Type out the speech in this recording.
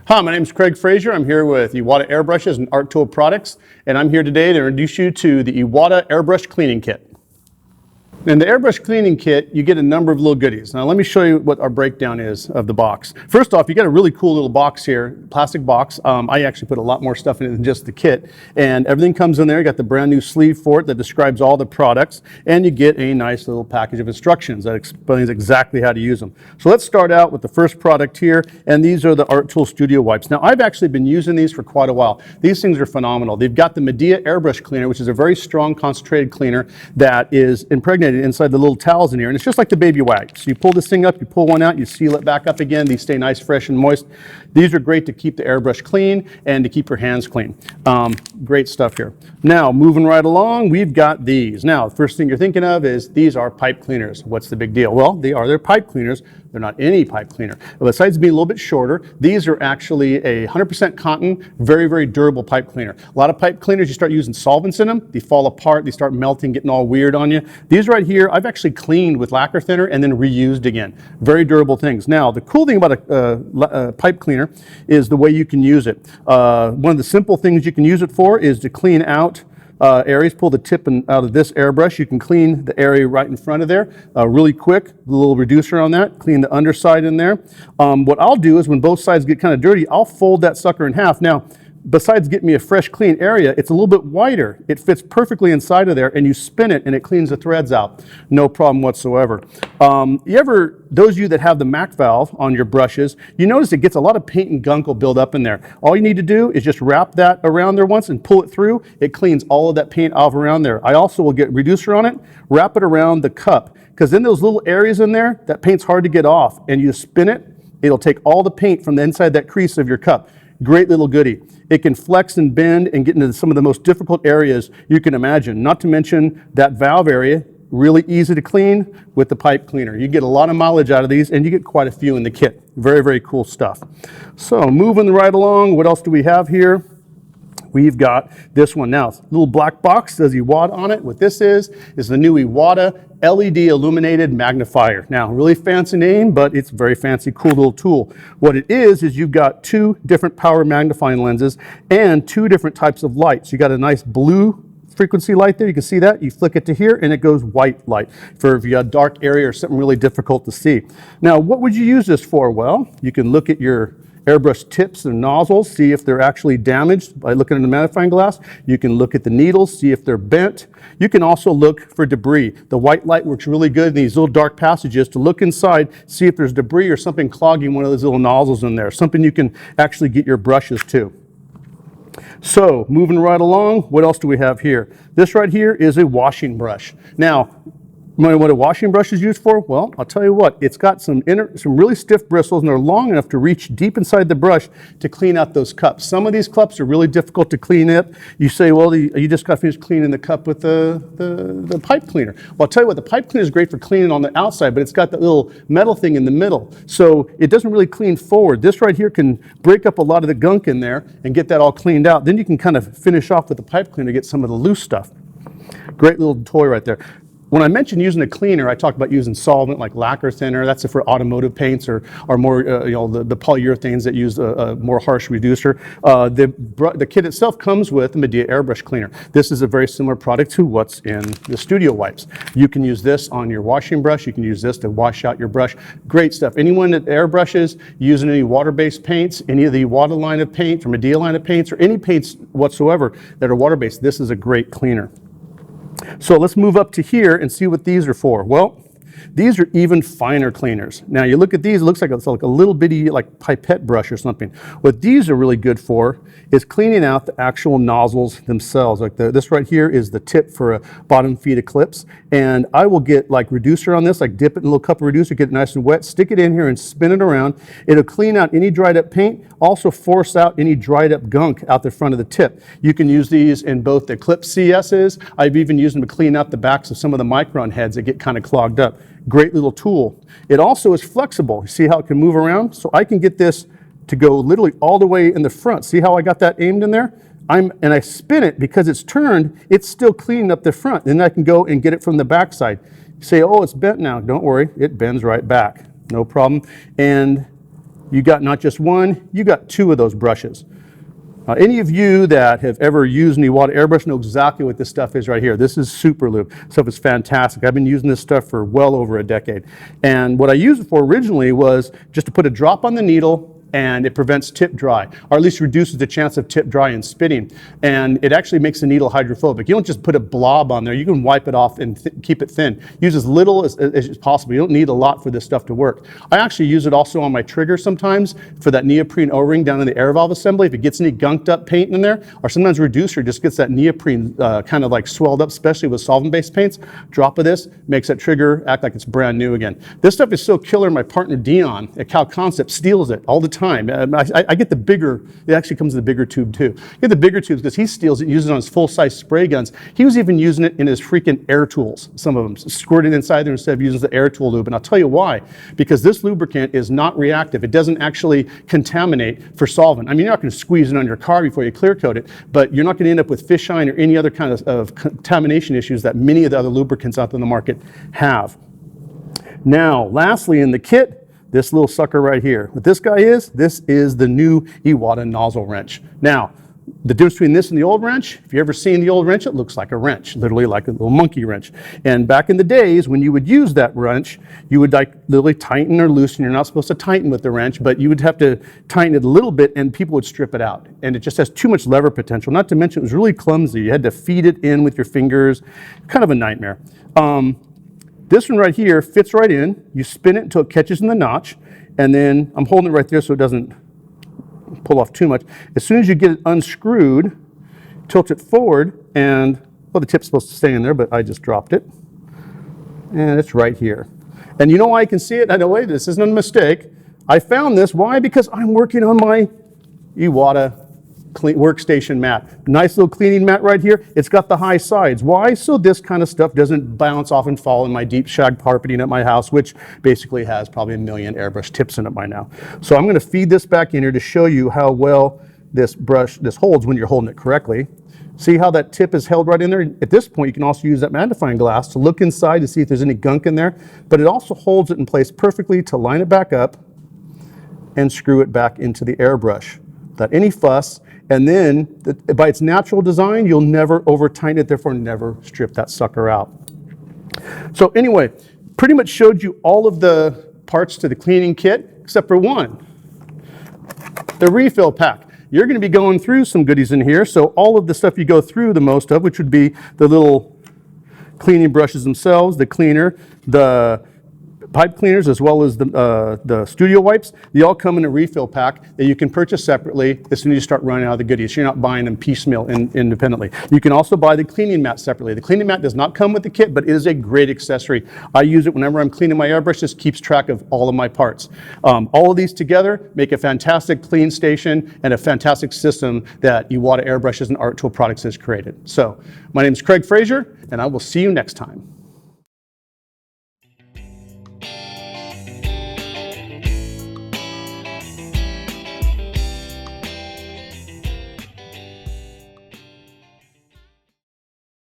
Hi, my name is Craig Fraser. I'm here with Iwata Airbrushes and Artool products, and I'm here today to introduce you to the Iwata Airbrush Cleaning Kit. In the Airbrush Cleaning Kit, you get a number of little goodies. Now let me show you what our breakdown is of the box. First off, you got a really cool little box here, plastic box. I actually put a lot more stuff in it than just the kit. And everything comes in there. You got the brand new sleeve for it that describes all the products. And you get a nice little package of instructions that explains exactly how to use them. So let's start out with the first product here. And these are the Artool Studio Wipes. Now I've actually been using these for quite a while. These things are phenomenal. They've got the Medea Airbrush Cleaner, which is a very strong concentrated cleaner that is impregnated inside the little towels in here, and it's just like the baby wipes. So you pull this thing up, you pull one out, you seal it back up again. These stay nice, fresh, and moist. These are great to keep the airbrush clean and to keep your hands clean. Great stuff here. Now, moving right along, we've got these. Now, the first thing you're thinking of is these are pipe cleaners. What's the big deal? Well, they're pipe cleaners. They're not any pipe cleaner. Besides being a little bit shorter, these are actually a 100% cotton, very, very durable pipe cleaner. A lot of pipe cleaners, you start using solvents in them, they fall apart, they start melting, getting all weird on you. These right here, I've actually cleaned with lacquer thinner and then reused again. Very durable things. Now, the cool thing about a pipe cleaner is the way you can use it. One of the simple things you can use it for is to clean out areas. Pull the tip out of this airbrush. You can clean the area right in front of there really quick. A little reducer on that. Clean the underside in there. What I'll do is when both sides get kind of dirty, I'll fold that sucker in half. Now, besides getting me a fresh, clean area, it's a little bit wider. It fits perfectly inside of there, and you spin it, and it cleans the threads out. No problem whatsoever. Those of you that have the MAC valve on your brushes, you notice it gets a lot of paint and gunk will build up in there. All you need to do is just wrap that around there once and pull it through. It cleans all of that paint off around there. I also will get reducer on it, wrap it around the cup, because in those little areas in there, that paint's hard to get off, and you spin it, it'll take all the paint from the inside that crease of your cup. Great little goodie. It can flex and bend and get into some of the most difficult areas you can imagine. Not to mention that valve area, really easy to clean with the pipe cleaner. You get a lot of mileage out of these, and you get quite a few in the kit. Very, very cool stuff. So moving right along, what else do we have here? We've got this one now. Little black box, says Iwata on it. What this is the new Iwata LED illuminated magnifier. Now, really fancy name, but it's a very fancy, cool little tool. What it is you've got two different power magnifying lenses and two different types of lights. You got a nice blue frequency light there. You can see that. You flick it to here, and it goes white light for if you have a dark area or something really difficult to see. Now, what would you use this for? Well, you can look at your airbrush tips and nozzles, see if they're actually damaged by looking in the magnifying glass. You can look at the needles, see if they're bent. You can also look for debris. The white light works really good in these little dark passages to look inside, see if there's debris or something clogging one of those little nozzles in there, something you can actually get your brushes to. So, moving right along, what else do we have here? This right here is a washing brush. Now, what a washing brush is used for? Well, I'll tell you what, it's got some really stiff bristles, and they're long enough to reach deep inside the brush to clean out those cups. Some of these cups are really difficult to clean up. You say, well, you just got finished cleaning the cup with the pipe cleaner. Well, I'll tell you what, the pipe cleaner is great for cleaning on the outside, but it's got that little metal thing in the middle. So it doesn't really clean forward. This right here can break up a lot of the gunk in there and get that all cleaned out. Then you can kind of finish off with the pipe cleaner to get some of the loose stuff. Great little toy right there. When I mentioned using a cleaner, I talked about using solvent like lacquer thinner. That's for automotive paints or more, the polyurethanes that use a more harsh reducer. The kit itself comes with the Medea Airbrush Cleaner. This is a very similar product to what's in the Studio Wipes. You can use this on your washing brush. You can use this to wash out your brush. Great stuff. Anyone that airbrushes using any water-based paints, any of the Iwata line of paint or Medea line of paints, or any paints whatsoever that are water-based, this is a great cleaner. So let's move up to here and see what these are for. Well, these are even finer cleaners. Now you look at these, it looks like it's like a little bitty like pipette brush or something. What these are really good for is cleaning out the actual nozzles themselves. Like this right here is the tip for a bottom feed eclipse. And I will get like reducer on this, like dip it in a little cup of reducer, get it nice and wet, stick it in here and spin it around. It'll clean out any dried up paint, also force out any dried up gunk out the front of the tip. You can use these in both the Eclipse CSs. I've even used them to clean out the backs of some of the Micron heads that get kind of clogged up. Great little tool. It also is flexible. You see how it can move around? So I can get this to go literally all the way in the front. See how I got that aimed in there? And I spin it because it's turned, it's still cleaning up the front. Then I can go and get it from the back side. You say, oh, it's bent now. Don't worry, it bends right back. No problem. And you got not just one, you got two of those brushes. Any of you that have ever used an Iwata Airbrush know exactly what this stuff is right here. This is super lube. This stuff is fantastic. I've been using this stuff for well over a decade. And what I used it for originally was just to put a drop on the needle, and it prevents tip dry, or at least reduces the chance of tip dry and spitting. And it actually makes the needle hydrophobic. You don't just put a blob on there, you can wipe it off and keep it thin. Use as little as possible. You don't need a lot for this stuff to work. I actually use it also on my trigger sometimes for that neoprene O-ring down in the air valve assembly. If it gets any gunked up paint in there, or sometimes reducer just gets that neoprene kind of like swelled up, especially with solvent-based paints, drop of this makes that trigger act like it's brand new again. This stuff is so killer, my partner Dion at Cal Concept steals it all the time. I get the bigger, it actually comes in the bigger tube too. I get the bigger tubes because he steals it, uses it on his full-size spray guns. He was even using it in his freaking air tools, some of them, squirting inside there instead of using the air tool lube. And I'll tell you why, because this lubricant is not reactive. It doesn't actually contaminate for solvent. I mean, you're not going to squeeze it on your car before you clear coat it, but you're not going to end up with fisheye or any other kind of contamination issues that many of the other lubricants out there in the market have. Now, lastly, in the kit, this little sucker right here. What this guy is, this is the new Iwata nozzle wrench. Now, the difference between this and the old wrench, if you've ever seen the old wrench, it looks like a wrench, literally like a little monkey wrench. And back in the days when you would use that wrench, you would like literally tighten or loosen. You're not supposed to tighten with the wrench, but you would have to tighten it a little bit and people would strip it out. And it just has too much lever potential. Not to mention it was really clumsy. You had to feed it in with your fingers. Kind of a nightmare. This one right here fits right in. You spin it until it catches in the notch, and then I'm holding it right there so it doesn't pull off too much. As soon as you get it unscrewed, tilt it forward, and, well, the tip's supposed to stay in there, but I just dropped it. And it's right here. And you know why I can see it? I know, wait, this isn't a mistake. I found this. Why? Because I'm working on my Iwata workstation mat. Nice little cleaning mat right here. It's got the high sides. Why? So this kind of stuff doesn't bounce off and fall in my deep shag carpeting at my house, which basically has probably 1 million airbrush tips in it by now. So I'm going to feed this back in here to show you how well this holds when you're holding it correctly. See how that tip is held right in there? At this point, you can also use that magnifying glass to look inside to see if there's any gunk in there, but it also holds it in place perfectly to line it back up and screw it back into the airbrush without any fuss. And then, by its natural design, you'll never over-tighten it, therefore never strip that sucker out. So anyway, pretty much showed you all of the parts to the cleaning kit, except for one, the refill pack. You're going to be going through some goodies in here, so all of the stuff you go through the most of, which would be the little cleaning brushes themselves, the cleaner, the pipe cleaners, as well as the studio wipes, they all come in a refill pack that you can purchase separately as soon as you start running out of the goodies. You're not buying them piecemeal independently. You can also buy the cleaning mat separately. The cleaning mat does not come with the kit, but it is a great accessory. I use it whenever I'm cleaning my airbrush. Just keeps track of all of my parts. All of these together make a fantastic clean station and a fantastic system that Iwata Airbrushes and Artool Products has created. So, my name is Craig Fraser, and I will see you next time.